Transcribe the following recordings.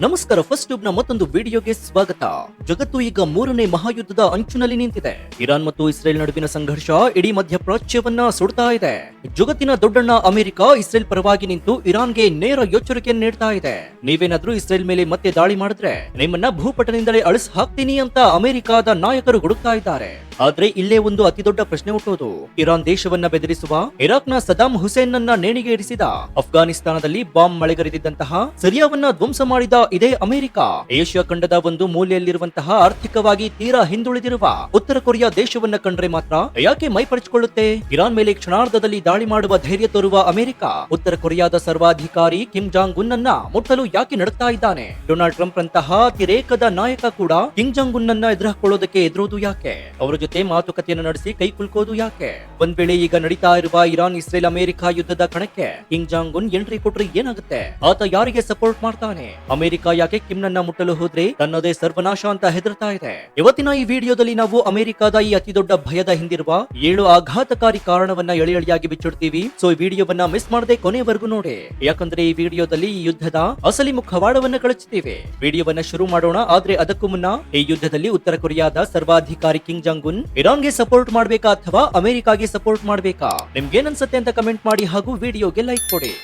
ನಮಸ್ಕಾರ. First tube ನ ಮತ್ತೊಂದು ವಿಡಿಯೋಗೆ ಸ್ವಾಗತ. ಜಗತ್ತು ಈಗ ಮೂರನೇ ಮಹಾಯುದ್ಧದ ಅಂಚಿನಲ್ಲಿ ನಿಂತಿದೆ. ಇರಾನ್ ಮತ್ತು ಇಸ್ರೇಲ್ ನಡುವಿನ ಸಂಘರ್ಷ ಇಡೀ ಮಧ್ಯಪ್ರಾಚ್ಯವನ್ನ ಸುಡ್ತಾ ಇದೆ. ಜಗತ್ತಿನ ದೊಡ್ಡಣ್ಣ ಅಮೆರಿಕ ಇಸ್ರೇಲ್ ಪರವಾಗಿ ನಿಂತು ಇರಾನ್ಗೆ ನೇರ ಎಚ್ಚರಿಕೆಯನ್ನು ನೀಡ್ತಾ ಇದೆ. ನೀವೇನಾದ್ರೂ ಇಸ್ರೇಲ್ ಮೇಲೆ ಮತ್ತೆ ದಾಳಿ ಮಾಡಿದ್ರೆ ನಿಮ್ಮನ್ನ ಭೂಪಟದಿಂದಲೇ ಅಳಿಸಿ ಹಾಕ್ತೀನಿ ಅಂತ ಅಮೆರಿಕದ ನಾಯಕರು ಗುಡುಕ್ತಾ ಇದ್ದಾರೆ. ಆದ್ರೆ ಇಲ್ಲೇ ಒಂದು ಅತಿ ದೊಡ್ಡ ಪ್ರಶ್ನೆ ಹುಟ್ಟುವುದು. ಇರಾನ್ ದೇಶವನ್ನ ಬೆದರಿಸುವ ಇರಾಕ್ನ ಸದಾಂ ಹುಸೇನ್ ನನ್ನ ನೇಣಿಗೆ ಇರಿಸಿದ, ಅಫ್ಘಾನಿಸ್ತಾನದಲ್ಲಿ ಬಾಂಬ್ ಮಳೆಗರೆದಿದ್ದಂತಹ ಸಿರಿಯಾವನ್ನ ಧ್ವಂಸ ಮಾಡಿದ ಇದೇ ಅಮೆರಿಕ ಏಷ್ಯಾ ಖಂಡದ ಒಂದು ಮೂಲೆಯಲ್ಲಿರುವಂತಹ ಆರ್ಥಿಕವಾಗಿ ತೀರಾ ಹಿಂದುಳಿದಿರುವ ಉತ್ತರ ಕೊರಿಯಾ ದೇಶವನ್ನ ಕಂಡ್ರೆ ಮಾತ್ರ ಯಾಕೆ ಮೈಪರಿಚಿಕೊಳ್ಳುತ್ತೆ? ಇರಾನ್ ಮೇಲೆ ಕ್ಷಣಾರ್ಧದಲ್ಲಿ ದಾಳಿ ಮಾಡುವ ಧೈರ್ಯ ತೋರುವ ಅಮೆರಿಕ ಉತ್ತರ ಕೊರಿಯಾದ ಸರ್ವಾಧಿಕಾರಿ ಕಿಮ್ ಜಾಂಗ್ ಉನ್ ಅನ್ನ ಮುಟ್ಟಲು ಯಾಕೆ ನಡುತ್ತಾ ಇದ್ದಾನೆ? ಡೊನಾಲ್ಡ್ ಟ್ರಂಪ್ ರಂತಹ ಅತಿರೇಕದ ನಾಯಕ ಕೂಡ ಕಿಮ್ ಜಾಂಗ್ ಉನ್ ಅನ್ನ ಎದುರುಹಾಕೊಳ್ಳೋದಕ್ಕೆ ಎದುರೋದು ಯಾಕೆ? ಅವರ ಜೊತೆ ಮಾತುಕತೆಯನ್ನು ನಡೆಸಿ ಕೈ ಕುಲ್ಕೋದು ಯಾಕೆ? ಒಂದ್ ವೇಳೆ ಈಗ ನಡೀತಾ ಇರುವ ಇರಾನ್ ಇಸ್ರೇಲ್ ಅಮೆರಿಕ ಯುದ್ಧದ ಕಣಕ್ಕೆ ಕಿಮ್ ಜಾಂಗ್ ಉನ್ ಎಂಟ್ರಿ ಕೊಟ್ರೆ ಏನಾಗುತ್ತೆ? ಆತ ಯಾರಿಗೆ ಸಪೋರ್ಟ್ ಮಾಡ್ತಾನೆ? ಅಮೆರಿಕ ಯಾಕೆ ಕಿಮ್ ನನ್ನ ಮುಟ್ಟಲು ಹೋದ್ರೆ ತನ್ನದೇ ಸರ್ವನಾಶ ಅಂತ ಹೆದರ್ತಾ ಇದೆ? ಇವತ್ತಿನ ಈ ವಿಡಿಯೋದಲ್ಲಿ ನಾವು ಅಮೆರಿಕದ ಈ ಅತಿ ದೊಡ್ಡ ಭಯದ ಹಿಂದಿರುವ 7 ಆಘಾತಕಾರಿ ಕಾರಣವನ್ನ ಎಳೆಯಾಗಿ ಬಿಚ್ಚಿಡ್ತೀವಿ. ಸೊ ಈ ವಿಡಿಯೋವನ್ನ ಮಿಸ್ ಮಾಡದೆ ಕೊನೆವರೆಗೂ ನೋಡಿ, ಯಾಕಂದ್ರೆ ಈ ವಿಡಿಯೋದಲ್ಲಿ ಈ ಯುದ್ಧದ ಅಸಲಿ ಮುಖವಾಡವನ್ನ ಕಳಿಸ್ತೀವಿ. ವಿಡಿಯೋವನ್ನ ಶುರು ಮಾಡೋಣ. ಆದ್ರೆ ಅದಕ್ಕೂ ಮುನ್ನ, ಈ ಯುದ್ಧದಲ್ಲಿ ಉತ್ತರ ಕೊರಿಯಾದ ಸರ್ವಾಧಿಕಾರಿ ಕಿಮ್ ಜಾಂಗ್ ಉನ್ ಇರಾನ್ಗೆ ಸಪೋರ್ಟ್ ಮಾಡ್ಬೇಕಾ ಅಥವಾ ಅಮೆರಿಕಾಗೆ ಸಪೋರ್ಟ್ ಮಾಡ್ಬೇಕಾ? ನಿಮ್ಗೇನನ್ಸುತ್ತೆ ಅಂತ ಕಮೆಂಟ್ ಮಾಡಿ ಹಾಗೂ ವಿಡಿಯೋಗೆ ಲೈಕ್ ಕೊಡಿ.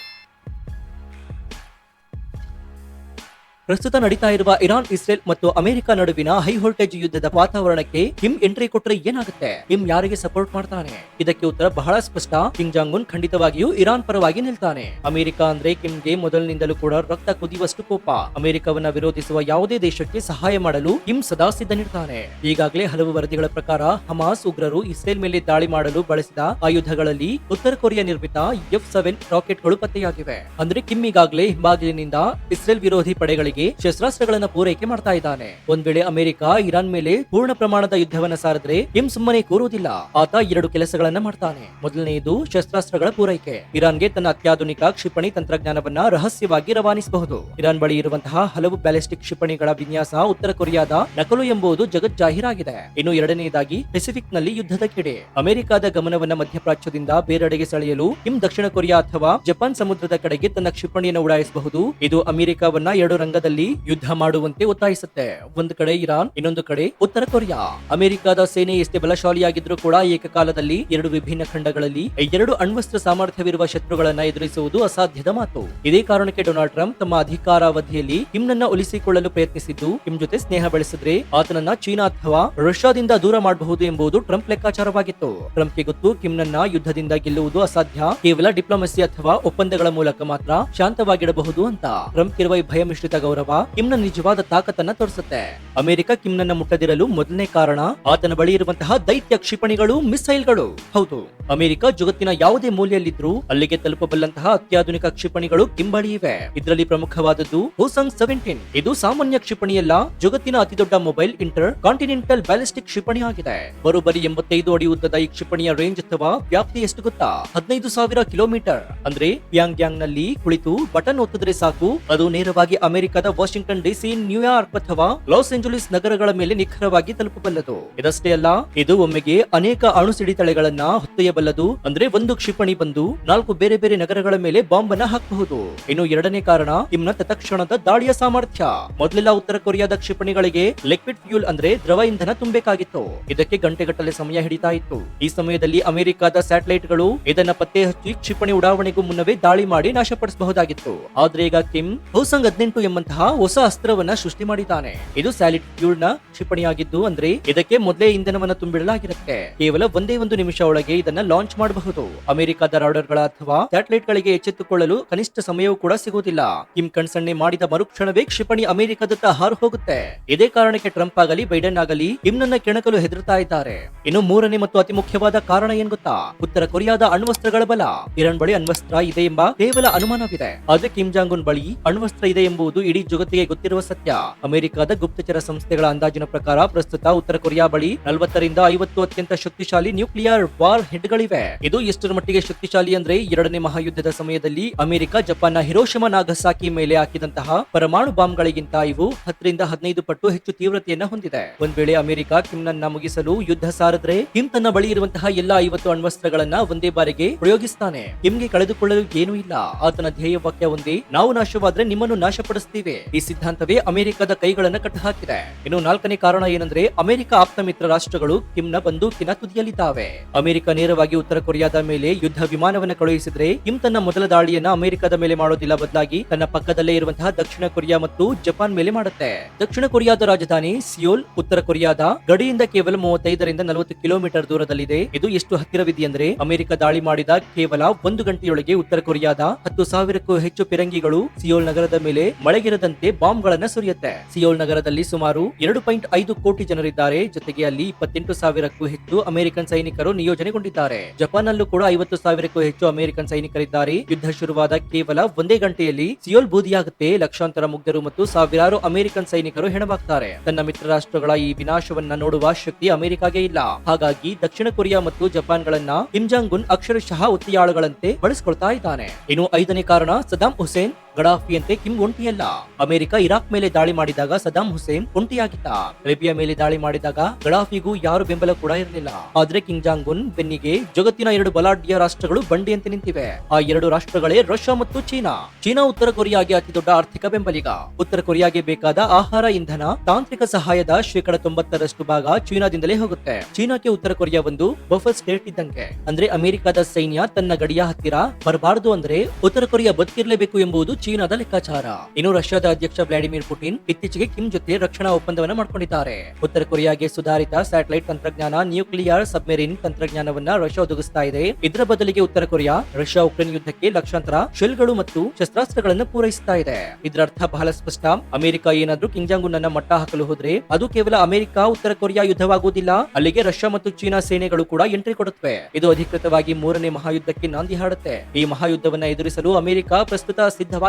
ಪ್ರಸ್ತುತ ನಡೀತಾ ಇರುವ ಇರಾನ್ ಇಸ್ರೇಲ್ ಮತ್ತು ಅಮೆರಿಕ ನಡುವಿನ ಹೈ ವೋಲ್ಟೇಜ್ ಯುದ್ಧದ ವಾತಾವರಣಕ್ಕೆ ಕಿಮ್ ಎಂಟ್ರಿ ಕೊಟ್ರೆ ಏನಾಗುತ್ತೆ? ಕಿಮ್ ಯಾರಿಗೆ ಸಪೋರ್ಟ್ ಮಾಡ್ತಾನೆ? ಇದಕ್ಕೆ ಉತ್ತರ ಬಹಳ ಸ್ಪಷ್ಟ. ಕಿಮ್ ಜಾಂಗ್ ಉನ್ ಖಂಡಿತವಾಗಿಯೂ ಇರಾನ್ ಪರವಾಗಿ ನಿಲ್ತಾನೆ. ಅಮೆರಿಕ ಅಂದ್ರೆ ಕಿಮ್ಗೆ ಮೊದಲಿನಿಂದಲೂ ಕೂಡ ರಕ್ತ ಕುದಿಯುವಷ್ಟು ಕೋಪ. ಅಮೆರಿಕವನ್ನ ವಿರೋಧಿಸುವ ಯಾವುದೇ ದೇಶಕ್ಕೆ ಸಹಾಯ ಮಾಡಲು ಕಿಮ್ ಸದಾ ಸಿದ್ಧನಿರ್ತಾನೆ. ಈಗಾಗಲೇ ಹಲವು ವರದಿಗಳ ಪ್ರಕಾರ ಹಮಾಸ್ ಉಗ್ರರು ಇಸ್ರೇಲ್ ಮೇಲೆ ದಾಳಿ ಮಾಡಲು ಬಳಸಿದ ಆಯುಧಗಳಲ್ಲಿ ಉತ್ತರ ಕೊರಿಯಾ ನಿರ್ಮಿತ F-7 ರಾಕೆಟ್ಗಳು ಪತ್ತೆಯಾಗಿವೆ. ಅಂದ್ರೆ ಕಿಮ್ ಈಗಾಗಲೇ ಹಿಂಬಾಗಿಲಿನಿಂದ ಇಸ್ರೇಲ್ ವಿರೋಧಿ ಪಡೆಗಳಿಗೆ ಶಸ್ತ್ರಾಸ್ತ್ರಗಳನ್ನ ಪೂರೈಕೆ ಮಾಡ್ತಾ ಇದ್ದಾನೆ. ಒಂದ್ ವೇಳೆ ಅಮೆರಿಕ ಇರಾನ್ ಮೇಲೆ ಪೂರ್ಣ ಪ್ರಮಾಣದ ಯುದ್ಧವನ್ನ ಸಾರಿದ್ರೆ ಕಿಮ್ ಸುಮ್ಮನೆ ಕೂರುವುದಿಲ್ಲ. ಆತ 2 ಕೆಲಸಗಳನ್ನ ಮಾಡ್ತಾನೆ. ಮೊದಲನೆಯದು ಶಸ್ತ್ರಾಸ್ತ್ರಗಳ ಪೂರೈಕೆ. ಇರಾನ್ಗೆ ತನ್ನ ಅತ್ಯಾಧುನಿಕ ಕ್ಷಿಪಣಿ ತಂತ್ರಜ್ಞಾನವನ್ನ ರಹಸ್ಯವಾಗಿ ರವಾನಿಸಬಹುದು. ಇರಾನ್ ಬಳಿ ಇರುವಂತಹ ಹಲವು ಬ್ಯಾಲಿಸ್ಟಿಕ್ ಕ್ಷಿಪಣಿಗಳ ವಿನ್ಯಾಸ ಉತ್ತರ ಕೊರಿಯಾದ ನಕಲು ಎಂಬುದು ಜಗಜ್ಜಾಹೀರಾಗಿದೆ. ಇನ್ನು ಎರಡನೆಯದಾಗಿ ಪೆಸಿಫಿಕ್ ನಲ್ಲಿ ಯುದ್ಧದ ಕಿಡೆ. ಅಮೆರಿಕದ ಗಮನವನ್ನ ಮಧ್ಯಪ್ರಾಚ್ಯದಿಂದ ಬೇರೆಡೆಗೆ ಸೆಳೆಯಲು ಕಿಮ್ ದಕ್ಷಿಣ ಕೊರಿಯಾ ಅಥವಾ ಜಪಾನ್ ಸಮುದ್ರದ ಕಡೆಗೆ ತನ್ನ ಕ್ಷಿಪಣಿಯನ್ನು ಉಡಾಯಿಸಬಹುದು. ಇದು ಅಮೆರಿಕವನ್ನ 2 ರಂಗದಲ್ಲಿ ಯುದ್ಧ ಮಾಡುವಂತೆ ಒತ್ತಾಯಿಸುತ್ತೆ. ಒಂದು ಕಡೆ ಇರಾನ್, ಇನ್ನೊಂದು ಕಡೆ ಉತ್ತರ ಕೊರಿಯಾ. ಅಮೆರಿಕದ ಸೇನೆ ಎಷ್ಟೇ ಬಲಶಾಲಿಯಾಗಿದ್ರೂ ಕೂಡ ಏಕಕಾಲದಲ್ಲಿ 2 ವಿಭಿನ್ನ ಖಂಡಗಳಲ್ಲಿ 2 ಅಣ್ವಸ್ತ್ರ ಸಾಮರ್ಥ್ಯವಿರುವ ಶತ್ರುಗಳನ್ನ ಎದುರಿಸುವುದು ಅಸಾಧ್ಯದ ಮಾತು. ಇದೇ ಕಾರಣಕ್ಕೆ ಡೊನಾಲ್ಡ್ ಟ್ರಂಪ್ ತಮ್ಮ ಅಧಿಕಾರಾವಧಿಯಲ್ಲಿ ಕಿಮ್ ನನ್ನ ಒಲಿಸಿಕೊಳ್ಳಲು ಪ್ರಯತ್ನಿಸಿದ್ದು, ಕಿಮ್ ಜೊತೆ ಸ್ನೇಹ ಬೆಳೆಸಿದ್ರೆ ಆತನನ್ನ ಚೀನಾ ಅಥವಾ ರಷ್ಯಾದಿಂದ ದೂರ ಮಾಡಬಹುದು ಎಂಬುದು ಟ್ರಂಪ್ ಲೆಕ್ಕಾಚಾರವಾಗಿತ್ತು. ಟ್ರಂಪ್ಗೆ ಗೊತ್ತು, ಕಿಮ್ ನನ್ನ ಯುದ್ಧದಿಂದ ಗೆಲ್ಲುವುದು ಅಸಾಧ್ಯ, ಕೇವಲ ಡಿಪ್ಲೊಮಸಿ ಅಥವಾ ಒಪ್ಪಂದಗಳ ಮೂಲಕ ಮಾತ್ರ ಶಾಂತವಾಗಿಡಬಹುದು ಅಂತ. ಟ್ರಂಪ್ ಇರುವ ಭಯ ಮಿಶ್ರಿತ ಗೌರವ ಕಿಮ್ನ ನಿಜವಾದ ತಾಕತ್ತನ್ನ ತೋರಿಸುತ್ತೆ. ಅಮೆರಿಕ ಕಿಮ್ನನ್ನ ಮುಟ್ಟದಿರಲು ಮೊದಲನೇ ಕಾರಣ ಆತನ ಬಳಿ ಇರುವಂತಹ ದೈತ್ಯ ಕ್ಷಿಪಣಿಗಳು, ಮಿಸೈಲ್ಗಳು. ಹೌದು, ಅಮೆರಿಕ ಜಗತ್ತಿನ ಯಾವುದೇ ಮೂಲೆಯಲ್ಲಿದ್ರೂ ಅಲ್ಲಿಗೆ ತಲುಪಬಲ್ಲಂತಹ ಅತ್ಯಾಧುನಿಕ ಕ್ಷಿಪಣಿಗಳು ಕಿಮ್ ಬಳಿ ಇವೆ. ಇದರಲ್ಲಿ ಪ್ರಮುಖವಾದದ್ದು ಹೋಸಂಗ್ 17. ಇದು ಸಾಮಾನ್ಯ ಕ್ಷಿಪಣಿಯಲ್ಲ, ಜಗತ್ತಿನ ಅತಿದೊಡ್ಡ ಮೊಬೈಲ್ ಇಂಟರ್ ಕಾಂಟಿನೆಂಟಲ್ ಬ್ಯಾಲಿಸ್ಟಿಕ್ ಕ್ಷಿಪಣಿ ಆಗಿದೆ. ಬರೋಬ್ಬರಿ 85 ಅಡಿ ಉದ್ದದ ಈ ಕ್ಷಿಪಣಿಯ ರೇಂಜ್ ಅಥವಾ ವ್ಯಾಪ್ತಿ ಎಷ್ಟು ಗೊತ್ತಾ? 15,000 ಕಿಲೋಮೀಟರ್. ಅಂದ್ರೆ ಪ್ಯಾಂಗ್ಯಾಂಗ್ ನಲ್ಲಿ ಕುಳಿತು ಬಟನ್ ಒತ್ತಿದ್ರೆ ಸಾಕು, ಅದು ನೇರವಾಗಿ ಅಮೆರಿಕದ ವಾಷಿಂಗ್ಟನ್ ಡಿಸಿ, ನ್ಯೂಯಾರ್ಕ್ ಅಥವಾ ಲಾಸ್ ಏಂಜಲೀಸ್ ನಗರಗಳ ಮೇಲೆ ನಿಖರವಾಗಿ ತಲುಪಬಲ್ಲದು. ಇದಷ್ಟೇ ಅಲ್ಲ, ಇದು ಒಮ್ಮೆಗೆ ಅನೇಕ ಅಣುಸಿಡಿತಳೆಗಳನ್ನ ಹೊತ್ತೊಯ್ಯಬಲ್ಲದು. ಅಂದ್ರೆ ಒಂದು ಕ್ಷಿಪಣಿ ಬಂದು 4 ಬೇರೆ ಬೇರೆ ನಗರಗಳ ಮೇಲೆ ಬಾಂಬ್ ಅನ್ನ ಹಾಕಬಹುದು. ಇನ್ನು ಎರಡನೇ ಕಾರಣ ಕಿಮ್ನ ತತ್ಕ್ಷಣದ ದಾಳಿಯ ಸಾಮರ್ಥ್ಯ. ಮೊದಲೆಲ್ಲ ಉತ್ತರ ಕೊರಿಯಾದ ಕ್ಷಿಪಣಿಗಳಿಗೆ ಲಿಕ್ವಿಡ್ ಫ್ಯೂಲ್ ಅಂದ್ರೆ ದ್ರವ ಇಂಧನ ತುಂಬಬೇಕಾಗಿತ್ತು. ಇದಕ್ಕೆ ಗಂಟೆಗಟ್ಟಲೆ ಸಮಯ ಹಿಡಿತಾ ಇತ್ತು. ಈ ಸಮಯದಲ್ಲಿ ಅಮೆರಿಕದ ಸ್ಯಾಟಲೈಟ್ ಗಳು ಇದನ್ನ ಪತ್ತೆ ಹಚ್ಚಿ ಕ್ಷಿಪಣಿ ಉಡಾವಣೆಗೂ ಮುನ್ನವೇ ದಾಳಿ ಮಾಡಿ ನಾಶಪಡಿಸಬಹುದಾಗಿತ್ತು. ಆದ್ರೆ ಈಗ ಕಿಮ್ ಹೋಸಂಗ್ 18 ಎಂಬಂತಹ ಹೊಸ ಅಸ್ತ್ರವನ್ನ ಸೃಷ್ಟಿ ಮಾಡಿದ್ದಾನೆ. ಇದು ಸ್ಯಾಲಿಡ್ ಫ್ಯೂಲ್ ನ ಕ್ಷಿಪಣಿಯಾಗಿದ್ದು, ಅಂದ್ರೆ ಇದಕ್ಕೆ ಮೊದಲೇ ಇಂಧನವನ್ನ ತುಂಬಿಡಲಾಗಿರುತ್ತೆ. ಕೇವಲ ಒಂದೇ 1 ನಿಮಿಷ ಒಳಗೆ ಇದನ್ನ ಲಾಂಚ್ ಮಾಡಬಹುದು. ಅಮೆರಿಕದ ರಾಡರ್ ಗಳ ಅಥವಾ ಸ್ಯಾಟಲೈಟ್ ಗಳಿಗೆ ಎಚ್ಚೆತ್ತುಕೊಳ್ಳಲು ಕನಿಷ್ಠ ಸಮಯವೂ ಕೂಡ ಸಿಗುವುದಿಲ್ಲ. ಕಿಮ್ ಕಣ್ಸನ್ನೆ ಮಾಡಿದ ಮರುಕ್ಷಣವೇ ಕ್ಷಿಪಣಿ ಅಮೆರಿಕದತ್ತ ಹಾರು ಹೋಗುತ್ತೆ. ಇದೇ ಕಾರಣಕ್ಕೆ ಟ್ರಂಪ್ ಆಗಲಿ ಬೈಡೆನ್ ಆಗಲಿ ಕಿಮ್ ನನ್ನ ಕೆಣಕಲು ಹೆದರ್ತಾ ಇದ್ದಾರೆ. ಇನ್ನು ಮೂರನೇ ಮತ್ತು ಅತಿ ಮುಖ್ಯವಾದ ಕಾರಣ ಏನ್ ಗೊತ್ತಾ? ಉತ್ತರ ಕೊರಿಯಾದ ಅಣ್ವಸ್ತ್ರಗಳ ಬಲ. ಇರಾನ್ ಬಳಿ ಅಣ್ವಸ್ತ್ರ ಇದೆ ಎಂಬ ಕೇವಲ ಅನುಮಾನವಿದೆ, ಆದ್ರೆ ಕಿಮ್ ಜಾಂಗ್ ಉನ್ ಬಳಿ ಅಣ್ವಸ್ತ್ರ ಇದೆ ಎಂಬುದು ಇಡೀ ಜಗತ್ತಿಗೆ ಗೊತ್ತಿರುವ ಸತ್ಯ. ಅಮೆರಿಕದ ಗುಪ್ತಚರ ಸಂಸ್ಥೆಗಳ ಅಂದಾಜಿನ ಪ್ರಕಾರ ಪ್ರಸ್ತುತ ಉತ್ತರ ಕೊರಿಯಾ ಬಳಿ 40 ರಿಂದ 50 ಅತ್ಯಂತ ಶಕ್ತಿಶಾಲಿ ನ್ಯೂಕ್ಲಿಯರ್ ವಾರ್ ಹೆಡ್ಗಳಿವೆ. ಇದು ಎಷ್ಟರ ಮಟ್ಟಿಗೆ ಶಕ್ತಿಶಾಲಿ ಅಂದ್ರೆ 2ನೇ ಮಹಾಯುದ್ಧದ ಸಮಯದಲ್ಲಿ ಅಮೆರಿಕ ಜಪಾನ್ನ ಹಿರೋಶಿಮಾ ನಾಗಸಾಕಿ ಮೇಲೆ ಹಾಕಿದಂತಹ ಪರಮಾಣು ಬಾಂಬ್ಗಳಿಗಿಂತ ಇವು 10 ರಿಂದ 15 ಪಟ್ಟು ಹೆಚ್ಚು ತೀವ್ರತೆಯನ್ನ ಹೊಂದಿದೆ. ಒಂದ್ ವೇಳೆ ಅಮೆರಿಕ ಕಿಮ್ನನ್ನ ಮುಗಿಸಲು ಯುದ್ಧ ಸಾರಿದ್ರೆ ಕಿಮ್ ತನ್ನ ಬಳಿ ಇರುವಂತಹ ಎಲ್ಲಾ 50 ಅಣ್ವಸ್ತ್ರಗಳನ್ನ ಒಂದೇ ಬಾರಿಗೆ ಪ್ರಯೋಗಿಸ್ತಾನೆ. ಕಿಮ್ಗೆ ಕಳೆದುಕೊಳ್ಳಲು ಏನೂ ಇಲ್ಲ. ಆತನ ಧ್ಯೇಯ ವಾಕ್ಯ ಒಂದೇ, ನಾವು ನಾಶವಾದ್ರೆ ನಿಮ್ಮನ್ನು ನಾಶಪಡಿಸ್ತೀವಿ. ಇವೆ. ಈ ಸಿದ್ಧಾಂತವೇ ಅಮೆರಿಕದ ಕೈಗಳನ್ನ ಕಟ್ಟಹಾಕಿದೆ. ಇನ್ನು ನಾಲ್ಕನೇ ಕಾರಣ ಏನಂದ್ರೆ ಅಮೆರಿಕ ಆಪ್ತ ಮಿತ್ರ ರಾಷ್ಟ್ರಗಳು ಕಿಮ್ನ ಬಂದೂಕಿನ ತುದಿಯಲ್ಲಿದ್ದಾವೆ. ಅಮೆರಿಕ ನೇರವಾಗಿ ಉತ್ತರ ಕೊರಿಯಾದ ಮೇಲೆ ಯುದ್ಧ ವಿಮಾನವನ್ನು ಕಳುಹಿಸಿದ್ರೆ ಕಿಮ್ ತನ್ನ ಮೊದಲ ದಾಳಿಯನ್ನ ಅಮೆರಿಕದ ಮೇಲೆ ಮಾಡೋದಿಲ್ಲ, ಬದಲಾಗಿ ತನ್ನ ಪಕ್ಕದಲ್ಲೇ ಇರುವಂತಹ ದಕ್ಷಿಣ ಕೊರಿಯಾ ಮತ್ತು ಜಪಾನ್ ಮೇಲೆ ಮಾಡುತ್ತೆ. ದಕ್ಷಿಣ ಕೊರಿಯಾದ ರಾಜಧಾನಿ ಸಿಯೋಲ್ ಉತ್ತರ ಕೊರಿಯಾದ ಗಡಿಯಿಂದ ಕೇವಲ 35ರಿಂದ 40 ಕಿಲೋಮೀಟರ್ ದೂರದಲ್ಲಿದೆ. ಇದು ಎಷ್ಟು ಹತ್ತಿರವಿದೆಯಂದ್ರೆ ಅಮೆರಿಕ ದಾಳಿ ಮಾಡಿದ ಕೇವಲ 1 ಗಂಟೆಯೊಳಗೆ ಉತ್ತರ ಕೊರಿಯಾದ 10,000ಕ್ಕೂ ಹೆಚ್ಚು ಪಿರಂಗಿಗಳು ಸಿಯೋಲ್ ನಗರದ ಮೇಲೆ ಮಳೆಗಿರದಂತೆ ಬಾಂಬ್ಗಳನ್ನ ಸುರಿಯುತ್ತೆ. ಸಿಯೋಲ್ ನಗರದಲ್ಲಿ ಸುಮಾರು 2.5 ಕೋಟಿ ಜನರಿದ್ದಾರೆ. ಜೊತೆಗೆ ಅಲ್ಲಿ 28,000ಕ್ಕೂ ಹೆಚ್ಚು ಅಮೆರಿಕನ್ ಸೈನಿಕರು ನಿಯೋಜನೆಗೊಂಡಿದ್ದಾರೆ. ಜಪಾನ್ ಅಲ್ಲೂ ಕೂಡ 50,000ಕ್ಕೂ ಹೆಚ್ಚು ಅಮೆರಿಕನ್ ಸೈನಿಕರಿದ್ದಾರೆ. ಯುದ್ಧ ಶುರುವಾದ ಕೇವಲ 1 ಗಂಟೆಯಲ್ಲಿ ಸಿಯೋಲ್ ಬೂದಿಯಾಗುತ್ತೆ. ಲಕ್ಷಾಂತರ ಮುಗ್ಧರು ಮತ್ತು ಸಾವಿರಾರು ಅಮೆರಿಕನ್ ಸೈನಿಕರು ಹೆಣವಾಗ್ತಾರೆ. ತನ್ನ ಮಿತ್ರ ರಾಷ್ಟ್ರಗಳ ಈ ವಿನಾಶವನ್ನ ನೋಡುವ ಶಕ್ತಿ ಅಮೆರಿಕಾಗೆ ಇಲ್ಲ. ಹಾಗಾಗಿ ದಕ್ಷಿಣ ಕೊರಿಯಾ ಮತ್ತು ಜಪಾನ್ ಗಳನ್ನ ಕಿಮ್ ಜಾಂಗ್ ಉನ್ ಅಕ್ಷರಶಃ ಒತ್ತಿಯಾಳುಗಳಂತೆ ಬಳಸಿಕೊಳ್ತಾ ಇದ್ದಾನೆ. ಇನ್ನು 5ನೇ ಕಾರಣ ಸದ್ದಾಂ ಹುಸೇನ್ ಗಡಾಫಿಯಂತೆ ಕಿಮ್ ಒಂಟಿಯಲ್ಲ. ಅಮೆರಿಕ ಇರಾಕ್ ಮೇಲೆ ದಾಳಿ ಮಾಡಿದಾಗ ಸದ್ದಾಂ ಹುಸೇನ್ ಒಂಟಿಯಾಗಿದ್ದ. ಲಿಬಿಯಾ ಮೇಲೆ ದಾಳಿ ಮಾಡಿದಾಗ ಗಡಾಫಿಗೂ ಯಾರು ಬೆಂಬಲ ಕೂಡ ಇರಲಿಲ್ಲ. ಆದ್ರೆ ಕಿಮ್ ಜಾಂಗ್ ಉನ್ ಬೆನ್ನಿಗೆ ಜಗತ್ತಿನ 2 ಬಲಾಢ್ಯ ರಾಷ್ಟ್ರಗಳು ಬಂಡಿಯಂತೆ ನಿಂತಿವೆ. ಆ 2 ರಾಷ್ಟ್ರಗಳೇ ರಷ್ಯಾ ಮತ್ತು ಚೀನಾ. ಚೀನಾ ಉತ್ತರ ಕೊರಿಯಾಗೆ ಅತಿ ದೊಡ್ಡ ಆರ್ಥಿಕ ಬೆಂಬಲಿಗ. ಉತ್ತರ ಕೊರಿಯಾಗೆ ಬೇಕಾದ ಆಹಾರ, ಇಂಧನ, ತಾಂತ್ರಿಕ ಸಹಾಯದ 90% ಭಾಗ ಚೀನಾದಿಂದಲೇ ಹೋಗುತ್ತೆ. ಚೀನಾಕ್ಕೆ ಉತ್ತರ ಕೊರಿಯಾ ಒಂದು ಬಫರ್ ಸ್ಟೇಟ್ ಇದ್ದಂಗೆ. ಅಂದ್ರೆ ಅಮೆರಿಕದ ಸೈನ್ಯ ತನ್ನ ಗಡಿಯ ಹತ್ತಿರ ಬರಬಾರದು ಅಂದ್ರೆ ಉತ್ತರ ಕೊರಿಯಾ ಬದುಕಿರಲೇಬೇಕು ಎಂಬುದು ಚೀನಾದ ಲೆಕ್ಕಾಚಾರ. ಇನ್ನು ರಷ್ಯಾದ ಅಧ್ಯಕ್ಷ ವ್ಲಾಡಿಮಿರ್ ಪುಟಿನ್ ಇತ್ತೀಚೆಗೆ ಕಿಮ್ ಜೊತೆ ರಕ್ಷಣಾ ಒಪ್ಪಂದವನ್ನ ಮಾಡ್ಕೊಂಡಿದ್ದಾರೆ. ಉತ್ತರ ಕೊರಿಯಾಗೆ ಸುಧಾರಿತ ಸ್ಯಾಟಲೈಟ್ ತಂತ್ರಜ್ಞಾನ, ನ್ಯೂಕ್ಲಿಯರ್ ಸಬ್ಮೆರಿನ್ ತಂತ್ರಜ್ಞಾನವನ್ನ ರಷ್ಯಾ ಒದಗಿಸ್ತಾ ಇದೆ. ಇದರ ಬದಲಿಗೆ ಉತ್ತರ ಕೊರಿಯಾ ರಷ್ಯಾ ಉಕ್ರೇನ್ ಯುದ್ಧಕ್ಕೆ ಲಕ್ಷಾಂತರ ಶೆಲ್ಗಳು ಮತ್ತು ಶಸ್ತ್ರಾಸ್ತ್ರಗಳನ್ನು ಪೂರೈಸ್ತಾ ಇದೆ. ಇದರ ಅರ್ಥ ಬಹಳ ಸ್ಪಷ್ಟ. ಅಮೆರಿಕ ಏನಾದ್ರೂ ಕಿಮ್ ಜಾಂಗ್ ಉನ್ ಅನ್ನ ಮಟ್ಟ ಹಾಕಲು ಹೋದ್ರೆ ಅದು ಕೇವಲ ಅಮೆರಿಕ ಉತ್ತರ ಕೊರಿಯಾ ಯುದ್ಧವಾಗುವುದಿಲ್ಲ, ಅಲ್ಲಿಗೆ ರಷ್ಯಾ ಮತ್ತು ಚೀನಾ ಸೇನೆಗಳು ಕೂಡ ಎಂಟ್ರಿ ಕೊಡುತ್ತವೆ. ಇದು ಅಧಿಕೃತವಾಗಿ 3ನೇ ಮಹಾಯುದ್ಧಕ್ಕೆ ನಾಂದಿ ಹಾಡುತ್ತೆ. ಈ ಮಹಾಯುದ್ಧವನ್ನ ಎದುರಿಸಲು ಅಮೆರಿಕ ಪ್ರಸ್ತುತ ಸಿದ್ಧವಾಗಿಲ್ಲ.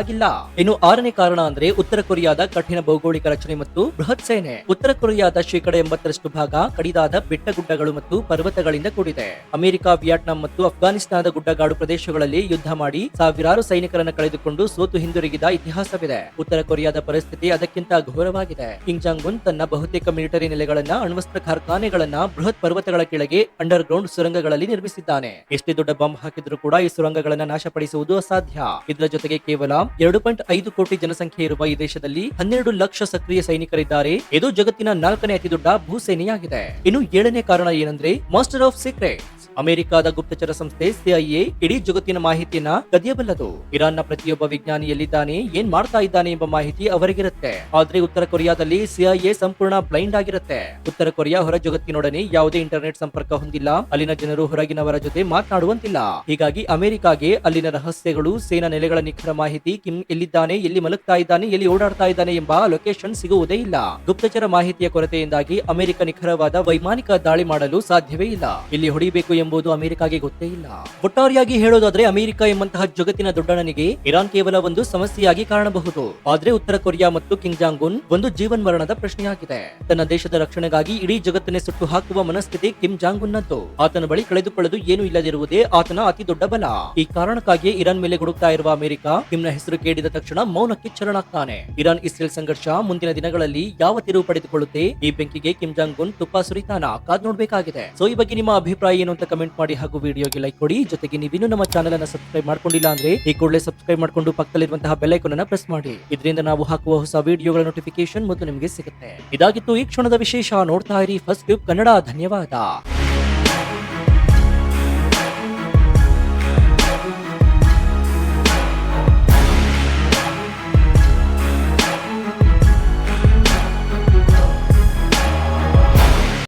ಇನ್ನು 6ನೇ ಕಾರಣ ಅಂದ್ರೆ ಉತ್ತರ ಕೊರಿಯಾದ ಕಠಿಣ ಭೌಗೋಳಿಕ ರಚನೆ ಮತ್ತು ಬೃಹತ್ ಸೇನೆ. ಉತ್ತರ ಕೊರಿಯಾದ 80% ಭಾಗ ಕಡಿದಾದ ಬೆಟ್ಟಗುಡ್ಡಗಳು ಮತ್ತು ಪರ್ವತಗಳಿಂದ ಕೂಡಿದೆ. ಅಮೆರಿಕ ವಿಯೆಟ್ನಾಂ ಮತ್ತು ಅಫ್ಘಾನಿಸ್ತಾನದ ಗುಡ್ಡಗಾಡು ಪ್ರದೇಶಗಳಲ್ಲಿ ಯುದ್ಧ ಮಾಡಿ ಸಾವಿರಾರು ಸೈನಿಕರನ್ನು ಕಳೆದುಕೊಂಡು ಸೋತು ಹಿಂದಿರುಗಿದ ಇತಿಹಾಸವಿದೆ. ಉತ್ತರ ಕೊರಿಯಾದ ಪರಿಸ್ಥಿತಿ ಅದಕ್ಕಿಂತ ಘೋರವಾಗಿದೆ. ಕಿಮ್ ಜಾಂಗ್ ಉನ್ ತನ್ನ ಬಹುತೇಕ ಮಿಲಿಟರಿ ನೆಲೆಗಳನ್ನ, ಅಣ್ವಸ್ತ್ರ ಕಾರ್ಖಾನೆಗಳನ್ನ ಬೃಹತ್ ಪರ್ವತಗಳ ಕೆಳಗೆ ಅಂಡರ್ ಗ್ರೌಂಡ್ ಸುರಂಗಗಳಲ್ಲಿ ನಿರ್ಮಿಸಿದ್ದಾನೆ. ಎಷ್ಟೇ ದೊಡ್ಡ ಬಾಂಬ್ ಹಾಕಿದ್ರೂ ಕೂಡ ಈ ಸುರಂಗಗಳನ್ನ ನಾಶಪಡಿಸುವುದು ಅಸಾಧ್ಯ. ಇದರ ಜೊತೆಗೆ ಕೇವಲ 2.5 ಕೋಟಿ ಜನಸಂಖ್ಯೆ ಇರುವ ಈ ದೇಶದಲ್ಲಿ 12 ಲಕ್ಷ ಸಕ್ರಿಯ ಸೈನಿಕರಿದ್ದಾರೆ. ಇದು ಜಗತ್ತಿನ 4ನೇ ಅತಿ ದೊಡ್ಡ ಭೂಸೇನೆಯಾಗಿದೆ. ಇನ್ನು 7ನೇ ಕಾರಣ ಏನಂದ್ರೆ ಮಾಸ್ಟರ್ ಆಫ್ ಸೀಕ್ರೆಟ್ಸ್. ಅಮೆರಿಕದ ಗುಪ್ತಚರ ಸಂಸ್ಥೆ CIA ಇಡೀ ಜಗತ್ತಿನ ಮಾಹಿತಿಯನ್ನ ಕದಿಯಬಲ್ಲದು. ಇರಾನ್ನ ಪ್ರತಿಯೊಬ್ಬ ವಿಜ್ಞಾನಿ ಎಲ್ಲಿದ್ದಾನೆ, ಏನ್ ಮಾಡ್ತಾ ಇದ್ದಾನೆ ಎಂಬ ಮಾಹಿತಿ ಅವರಿಗಿರುತ್ತೆ. ಆದ್ರೆ ಉತ್ತರ ಕೊರಿಯಾದಲ್ಲಿ CIA ಸಂಪೂರ್ಣ ಬ್ಲೈಂಡ್ ಆಗಿರುತ್ತೆ. ಉತ್ತರ ಕೊರಿಯಾ ಹೊರ ಜಗತ್ತಿನೊಡನೆ ಯಾವುದೇ ಇಂಟರ್ನೆಟ್ ಸಂಪರ್ಕ ಹೊಂದಿಲ್ಲ. ಅಲ್ಲಿನ ಜನರು ಹೊರಗಿನವರ ಜೊತೆ ಮಾತನಾಡುವಂತಿಲ್ಲ. ಹೀಗಾಗಿ ಅಮೆರಿಕಾಗೆ ಅಲ್ಲಿನ ರಹಸ್ಯಗಳು, ಸೇನಾ ನೆಲೆಗಳ ನಿಖರ ಮಾಹಿತಿ, ಕಿಮ್ ಎಲ್ಲಿದ್ದಾನೆ, ಎಲ್ಲಿ ಮಲಗ್ತಾ ಇದ್ದಾನೆ, ಎಲ್ಲಿ ಓಡಾಡ್ತಾ ಇದ್ದಾನೆ ಎಂಬ ಲೊಕೇಶನ್ ಸಿಗುವುದೇ ಇಲ್ಲ. ಗುಪ್ತಚರ ಮಾಹಿತಿಯ ಕೊರತೆಯಿಂದಾಗಿ ಅಮೆರಿಕ ನಿಖರವಾದ ವೈಮಾನಿಕ ದಾಳಿ ಮಾಡಲು ಸಾಧ್ಯವೇ ಇಲ್ಲ. ಇಲ್ಲಿ ಹೊಡಿಬೇಕು ಎಂಬುದು ಅಮೆರಿಕಾಗೆ ಗೊತ್ತೇ ಇಲ್ಲ. ಒಟ್ಟಾರೆಯಾಗಿ ಹೇಳೋದಾದ್ರೆ ಅಮೆರಿಕ ಎಂಬಂತಹ ಜಗತ್ತಿನ ದೊಡ್ಡಣ್ಣನಿಗೆ ಇರಾನ್ ಕೇವಲ ಒಂದು ಸಮಸ್ಯೆಯಾಗಿ ಕಾಣಬಹುದು. ಆದ್ರೆ ಉತ್ತರ ಕೊರಿಯಾ ಮತ್ತು ಕಿಮ್ ಜಾಂಗ್ ಉನ್ ಒಂದು ಜೀವನ್ ಮರಣದ ಪ್ರಶ್ನೆಯಾಗಿದೆ. ತನ್ನ ದೇಶದ ರಕ್ಷಣೆಗಾಗಿ ಇಡೀ ಜಗತ್ತನ್ನೇ ಸುಟ್ಟು ಹಾಕುವ ಮನಸ್ಥಿತಿ ಕಿಮ್ ಜಾಂಗ್ ಉನ್ನದ್ದು. ಆತನ ಬಳಿ ಕಳೆದುಕೊಳ್ಳಲು ಏನೂ ಇಲ್ಲದಿರುವುದೇ ಆತನ ಅತಿ ದೊಡ್ಡ ಬಲ. ಈ ಕಾರಣಕ್ಕಾಗಿ ಇರಾನ್ ಮೇಲೆ ಗುಡುಕ್ತಾ ಇರುವ ಅಮೆರಿಕ ಕಿಮ್ನ ಹೆಸರು ಕೇಳಿದ ತಕ್ಷಣ ಮೌನಕ್ಕೆ ಶರಣಾಗ್ತಾನೆ. ಇರಾನ್ ಇಸ್ರೇಲ್ ಸಂಘರ್ಷ ಮುಂದಿನ ದಿನಗಳಲ್ಲಿ ಯಾವ ತಿರುವು ಪಡೆದುಕೊಳ್ಳುತ್ತೆ, ಈ ಬೆಂಕಿಗೆ ಕಿಮ್ ಜಾಂಗ್ ಉನ್ ತುಪ್ಪ ಸುರಿತಾನ, ಕಾದ್ ನೋಡ್ಬೇಕಾಗಿದೆ. ಸೊ ಈ ಬಗ್ಗೆ ನಿಮ್ಮ ಅಭಿಪ್ರಾಯ ಏನು ಅಂತ ಕಮೆಂಟ್ ಮಾಡಿ ಹಾಗೂ ವಿಡಿಯೋಗೆ ಲೈಕ್ ಕೊಡಿ. ಜೊತೆಗೆ ನೀವಿನ್ನೂ ನಮ್ಮ ಚಾನೆಲ್ ಅನ್ನು ಸಬ್ಸ್ಕ್ರೈಬ್ ಮಾಡ್ಕೊಂಡಿಲ್ಲ ಅಂದ್ರೆ ಈ ಕೂಡಲೇ ಸಬ್ಸ್ಕ್ರೈಬ್ ಮಾಡ್ಕೊಂಡು ಪಕ್ಕದಲ್ಲಿರುವಂತಹ ಬೆಲ್ ಐಕಾನ್ ಅನ್ನು ಪ್ರೆಸ್ ಮಾಡಿ. ಇದರಿಂದ ನಾವು ಹಾಕುವ ಹೊಸ ವಿಡಿಯೋಗಳ ನೋಟಿಫಿಕೇಶನ್ ಮೊದಲು ನಿಮಗೆ ಸಿಗುತ್ತೆ. ಇದಾಗಿತ್ತು ಈ ಕ್ಷಣದ ವಿಶೇಷ. ನೋಡ್ತಾ ಇರಿ ಫಸ್ಟ್ ಟ್ಯೂಬ್ ಕನ್ನಡ. ಧನ್ಯವಾದ.